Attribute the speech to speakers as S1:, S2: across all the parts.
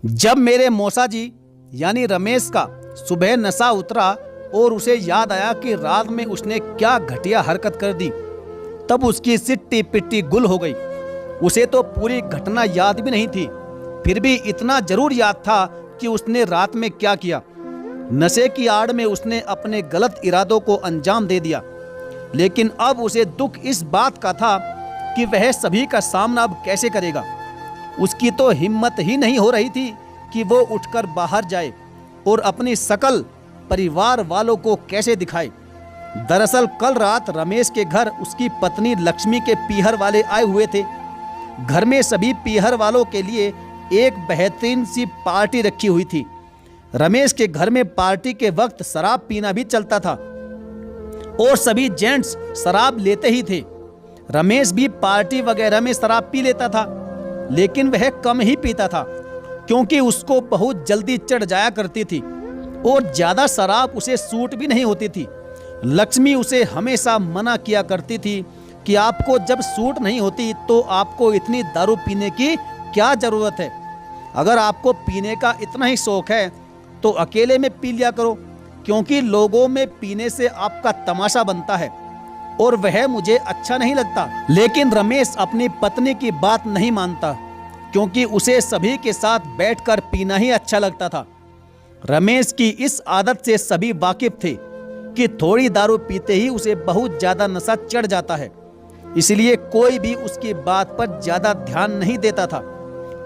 S1: जब मेरे मौसा जी यानी रमेश का सुबह नशा उतरा और उसे याद आया कि रात में उसने क्या घटिया हरकत कर दी, तब उसकी सिट्टी पिट्टी गुल हो गई। उसे तो पूरी घटना याद भी नहीं थी, फिर भी इतना जरूर याद था कि उसने रात में क्या किया। नशे की आड़ में उसने अपने गलत इरादों को अंजाम दे दिया, लेकिन अब उसे दुख इस बात का था कि वह सभी का सामना अब कैसे करेगा। उसकी तो हिम्मत ही नहीं हो रही थी कि वो उठकर बाहर जाए और अपनी सकल परिवार वालों को कैसे दिखाए। दरअसल कल रात रमेश के घर उसकी पत्नी लक्ष्मी के पीहर वाले आए हुए थे। घर में सभी पीहर वालों के लिए एक बेहतरीन सी पार्टी रखी हुई थी। रमेश के घर में पार्टी के वक्त शराब पीना भी चलता था और सभी जेंट्स शराब लेते ही थे। रमेश भी पार्टी वगैरह में शराब पी लेता था, लेकिन वह कम ही पीता था क्योंकि उसको बहुत जल्दी चढ़ जाया करती थी और ज्यादा शराब उसे सूट भी नहीं होती थी। लक्ष्मी उसे हमेशा मना किया करती थी कि आपको जब सूट नहीं होती तो आपको इतनी दारू पीने की क्या जरूरत है। अगर आपको पीने का इतना ही शौक है तो अकेले में पी लिया करो, क्योंकि लोगों में पीने से आपका तमाशा बनता है और वह मुझे अच्छा नहीं लगता। लेकिन रमेश अपनी पत्नी की बात नहीं मानता, क्योंकि उसे सभी के साथ बैठकर पीना ही अच्छा लगता था। रमेश की इस आदत से सभी वाकिफ थे कि थोड़ी दारू पीते ही उसे बहुत ज्यादा नशा चढ़ जाता है, इसलिए कोई भी उसकी बात पर ज्यादा ध्यान नहीं देता था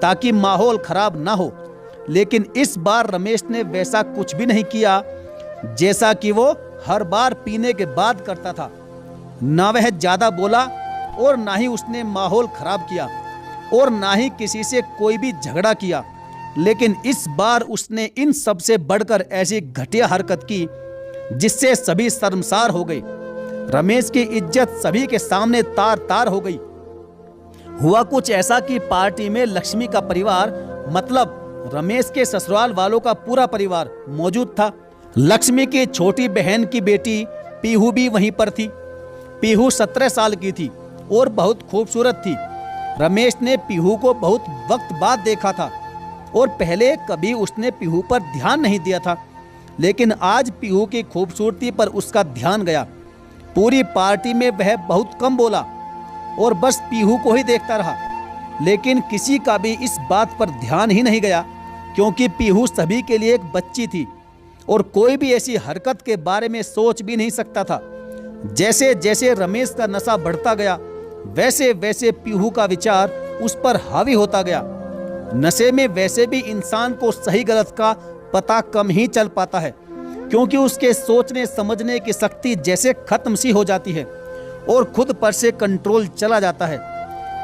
S1: ताकि माहौल खराब ना हो। लेकिन इस बार रमेश ने वैसा कुछ भी नहीं किया जैसा कि वो हर बार पीने के बाद करता था। ना वह ज्यादा बोला और ना ही उसने माहौल खराब किया और ना ही किसी से कोई भी झगड़ा किया। लेकिन इस बार उसने इन सब से बढ़कर ऐसी घटिया हरकत की जिससे सभी शर्मसार हो गए। रमेश की इज्जत सभी के सामने तार तार हो गई। हुआ कुछ ऐसा कि पार्टी में लक्ष्मी का परिवार, मतलब रमेश के ससुराल वालों का पूरा परिवार मौजूद था। लक्ष्मी की छोटी बहन की बेटी पीहू भी वहीं पर थी। पीहू 17 साल की थी और बहुत खूबसूरत थी। रमेश ने पीहू को बहुत वक्त बाद देखा था और पहले कभी उसने पीहू पर ध्यान नहीं दिया था, लेकिन आज पीहू की खूबसूरती पर उसका ध्यान गया। पूरी पार्टी में वह बहुत कम बोला और बस पीहू को ही देखता रहा, लेकिन किसी का भी इस बात पर ध्यान ही नहीं गया, क्योंकि पीहू सभी के लिए एक बच्ची थी और कोई भी ऐसी हरकत के बारे में सोच भी नहीं सकता था। जैसे जैसे रमेश का नशा बढ़ता गया, वैसे वैसे पीहू का विचार उस पर हावी होता गया। नशे में वैसे भी इंसान को सही गलत का पता कम ही चल पाता है, क्योंकि उसके सोचने समझने की शक्ति जैसे खत्म सी हो जाती है और खुद पर से कंट्रोल चला जाता है।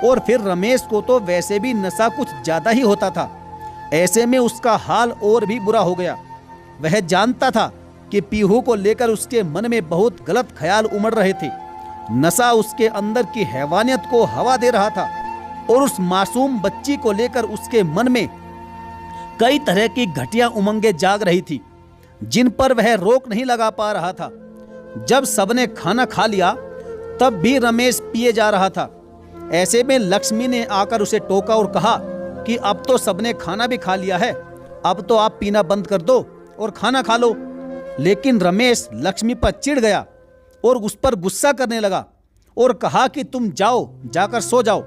S1: और फिर रमेश को तो वैसे भी नशा कुछ ज्यादा ही होता था। ऐसे में उसका हाल और भी बुरा हो गया। वह जानता था कि पीहू को लेकर उसके मन में बहुत गलत ख्याल उमड़ रहे थे। नशा उसके अंदर की हैवानियत को हवा दे रहा था और उस मासूम बच्ची को लेकर उसके मन में कई तरह की घटिया उमंगें जाग रही थी, जिन पर वह रोक नहीं लगा पा रहा था। जब सबने खाना खा लिया तब भी रमेश पिए जा रहा था। ऐसे में लक्ष्मी ने आकर उसे टोका और कहा कि अब तो सबने खाना भी खा लिया है, अब तो आप पीना बंद कर दो और खाना खा लो। लेकिन रमेश लक्ष्मी पर चिढ़ गया और उस पर गुस्सा करने लगा और कहा कि तुम जाओ, जाकर सो जाओ।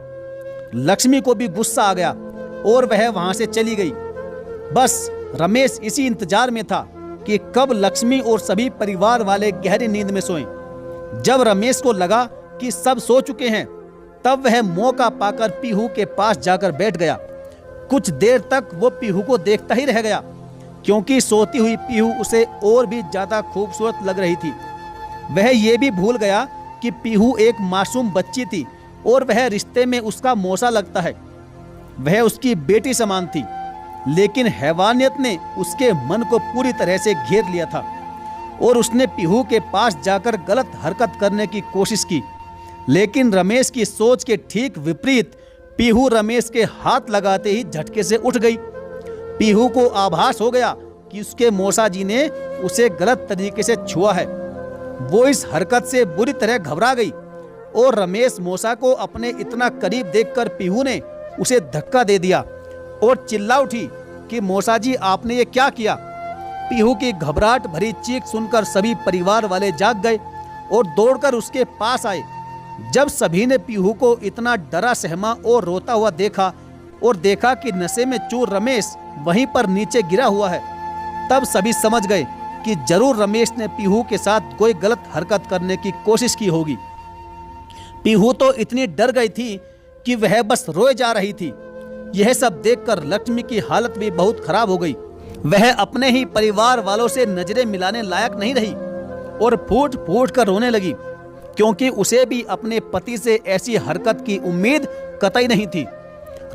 S1: लक्ष्मी को भी गुस्सा आ गया और वह वहां से चली गई। बस रमेश इसी इंतजार में था कि कब लक्ष्मी और सभी परिवार वाले गहरी नींद में सोएं। जब रमेश को लगा कि सब सो चुके हैं, तब वह मौका पाकर पीहू के पास जाकर बैठ गया। कुछ देर तक वो पीहू को देखता ही रह गया, क्योंकि सोती हुई पीहू उसे और भी ज्यादा खूबसूरत लग रही थी। वह ये भी भूल गया कि पीहू एक मासूम बच्ची थी और वह रिश्ते में उसका मौसा लगता है। वह उसकी बेटी समान थी, लेकिन हैवानियत ने उसके मन को पूरी तरह से घेर लिया था और उसने पीहू के पास जाकर गलत हरकत करने की कोशिश की। लेकिन रमेश की सोच के ठीक विपरीत पीहू रमेश के हाथ लगाते ही झटके से उठ गई। पीहू को आभास हो गया कि उसके मौसा जी ने उसे गलत तरीके से छुआ है। वो इस हरकत से बुरी तरह घबरा गई और रमेश मौसा को अपने इतना करीब देखकर पीहू ने उसे धक्का दे दिया और चिल्ला उठी कि मौसा जी आपने ये क्या किया। पीहू की घबराहट भरी चीख सुनकर सभी परिवार वाले जाग गए और दौड़कर उसके पास आए। जब सभी ने पीहू को इतना डरा सहमा और रोता हुआ देखा और देखा कि नशे में चूर रमेश वहीं पर नीचे गिरा हुआ है, तब सभी समझ गए कि जरूर रमेश ने पीहू के साथ कोई गलत हरकत करने की कोशिश की होगी। पीहू तो इतनी डर गई थी कि वह बस रोए जा रही थी। यह सब देखकर लक्ष्मी की हालत भी बहुत खराब हो गई। वह अपने ही परिवार वालों से नजरें मिलाने लायक नहीं रही और फूट फूट कर रोने लगी, क्योंकि उसे भी अपने पति से ऐसी हरकत की उम्मीद कतई नहीं थी।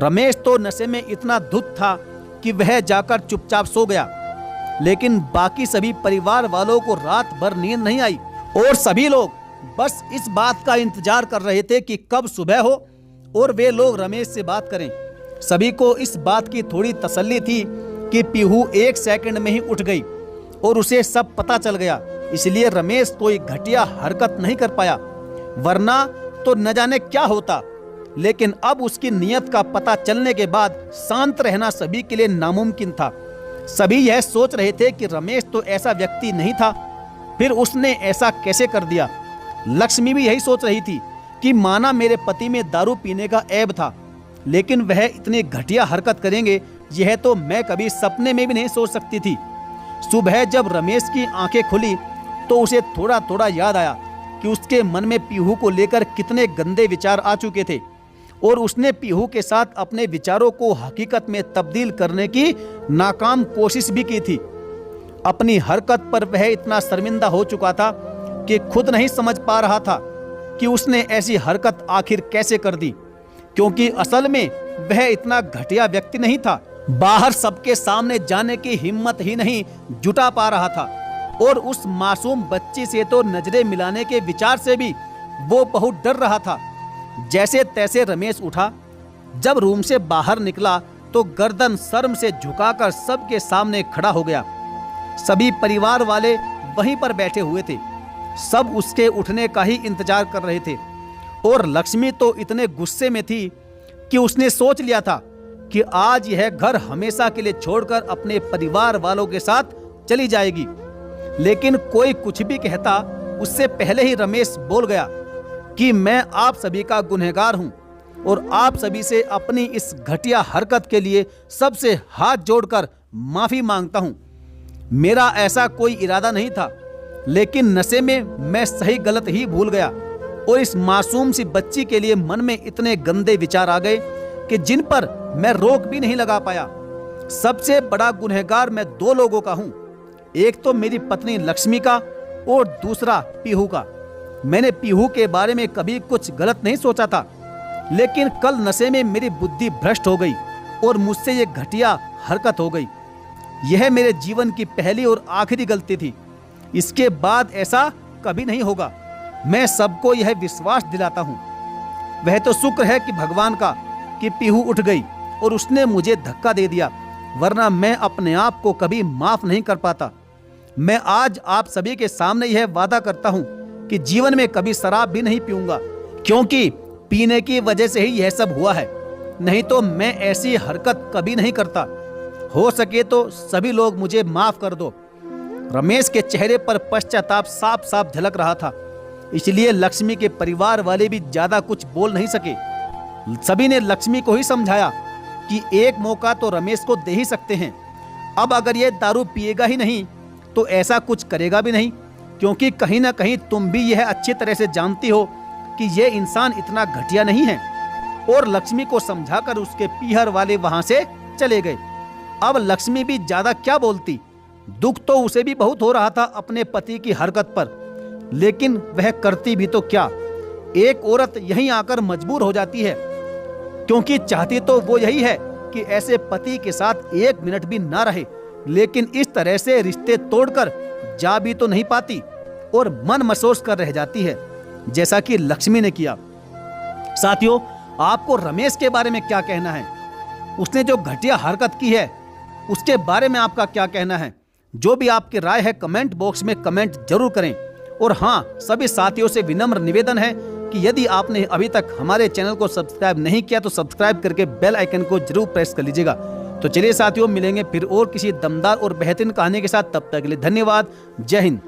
S1: रमेश तो नशे में इतना धुत था कि वह जाकर चुपचाप सो गया, लेकिन बाकी सभी परिवार वालों को रात भर नींद नहीं आई और सभी लोग बस इस बात का इंतजार कर रहे थे कि कब सुबह हो और वे लोग रमेश से बात करें। सभी को इस बात की थोड़ी तसल्ली थी कि पीहू 1 सेकंड में ही उठ गई और उसे सब पता चल गया, इसलिए रमेश कोई घटिया हरकत नहीं कर पाया, वरना तो न जाने क्या होता। लेकिन अब उसकी नीयत का पता चलने के बाद शांत रहना सभी के लिए नामुमकिन था। सभी यह सोच रहे थे कि रमेश तो ऐसा व्यक्ति नहीं था, फिर उसने ऐसा कैसे कर दिया। लक्ष्मी भी यही सोच रही थी कि माना मेरे पति में दारू पीने का ऐब था, लेकिन वह इतनी घटिया हरकत करेंगे यह तो मैं कभी सपने में भी नहीं सोच सकती थी। सुबह जब रमेश की आंखें खुली तो उसे थोड़ा थोड़ा याद आया कि उसके मन में पीहू को लेकर कितने गंदे विचार आ चुके थे और उसने पीहू के साथ अपने विचारों को हकीकत में तब्दील करने की नाकाम कोशिश भी की थी। अपनी हरकत पर वह इतना शर्मिंदा हो चुका था कि खुद नहीं समझ पा रहा था कि उसने ऐसी हरकत आखिर कैसे कर दी, क्योंकि असल में वह इतना घटिया व्यक्ति नहीं था। बाहर सबके सामने जाने की हिम्मत ही नहीं जुटा पा रहा था और उस मासूम बच्ची से तो नजरें मिलाने के विचार से भी वो बहुत डर रहा था। जैसे तैसे रमेश उठा। जब रूम से बाहर निकला तो गर्दन शर्म से झुकाकर सबके सामने खड़ा हो गया। सभी परिवार वाले वहीं पर बैठे हुए थे, सब उसके उठने का ही इंतजार कर रहे थे और लक्ष्मी तो इतने गुस्से में थी कि उसने सोच लिया था कि आज यह घर हमेशा के लिए छोड़कर अपने परिवार वालों के साथ चली जाएगी। लेकिन कोई कुछ भी कहता उससे पहले ही रमेश बोल गया कि मैं आप सभी का गुनहगार हूं और आप सभी से अपनी इस घटिया हरकत के लिए सबसे हाथ जोड़कर माफी मांगता हूं। मेरा ऐसा कोई इरादा नहीं था, लेकिन नशे में मैं सही गलत ही भूल गया और इस मासूम सी बच्ची के लिए मन में इतने गंदे विचार आ गए कि जिन पर मैं रोक भी नहीं लगा पाया। सबसे बड़ा गुनहगार मैं 2 लोगों का हूं, एक तो मेरी पत्नी लक्ष्मी का और दूसरा पीहू का। मैंने पीहू के बारे में कभी कुछ गलत नहीं सोचा था, लेकिन कल नशे में मेरी बुद्धि भ्रष्ट हो गई और मुझसे ये घटिया हरकत हो गई। यह मेरे जीवन की पहली और आखिरी गलती थी, इसके बाद ऐसा कभी नहीं होगा। मैं सबको यह विश्वास दिलाता हूँ। वह तो शुक्र है कि भगवान का कि पीहू उठ गई और उसने मुझे धक्का दे दिया, वरना मैं अपने आप को कभी माफ नहीं कर पाता। मैं आज आप सभी के सामने यह वादा करता हूँ कि जीवन में कभी शराब भी नहीं पीऊंगा, क्योंकि पीने की वजह से ही यह सब हुआ है, नहीं तो मैं ऐसी हरकत कभी नहीं करता। हो सके तो सभी लोग मुझे माफ कर दो। रमेश के चेहरे पर पश्चाताप साफ साफ झलक रहा था, इसलिए लक्ष्मी के परिवार वाले भी ज्यादा कुछ बोल नहीं सके। सभी ने लक्ष्मी को ही समझाया कि एक मौका तो रमेश को दे ही सकते हैं। अब अगर ये दारू पिएगा ही नहीं तो ऐसा कुछ करेगा भी नहीं, क्योंकि कहीं ना कहीं तुम भी यह अच्छी तरह से जानती हो कि यह इंसान इतना घटिया नहीं है। और लक्ष्मी को समझाकर उसके पीहर वाले वहां से चले गए। अब लक्ष्मी भी ज्यादा क्या बोलती, दुख तो उसे भी बहुत हो रहा था अपने पति की हरकत पर, लेकिन वह करती भी तो क्या। एक औरत यहीं आकर मजबूर हो जाती है, क्योंकि चाहती तो वो यही है कि ऐसे पति के साथ 1 मिनट भी ना रहे, लेकिन इस तरह से रिश्ते तोड़कर जा भी तो नहीं पाती और मन मसोस कर रह जाती है, जैसा कि लक्ष्मी ने किया। साथियों, आपको रमेश के बारे में क्या कहना है? उसने जो घटिया हरकत की है उसके बारे में आपका क्या कहना है? जो भी आपकी राय है कमेंट बॉक्स में कमेंट जरूर करें। और हाँ, सभी साथियों से विनम्र निवेदन है कि यदि आपने अभी तक हमारे चैनल को सब्सक्राइब नहीं किया तो सब्सक्राइब करके बेल आइकन को जरूर प्रेस कर लीजिएगा, तो चलिए साथियों, मिलेंगे फिर और किसी दमदार और बेहतरीन कहानी के साथ। तब तक के लिए धन्यवाद। जय हिंद।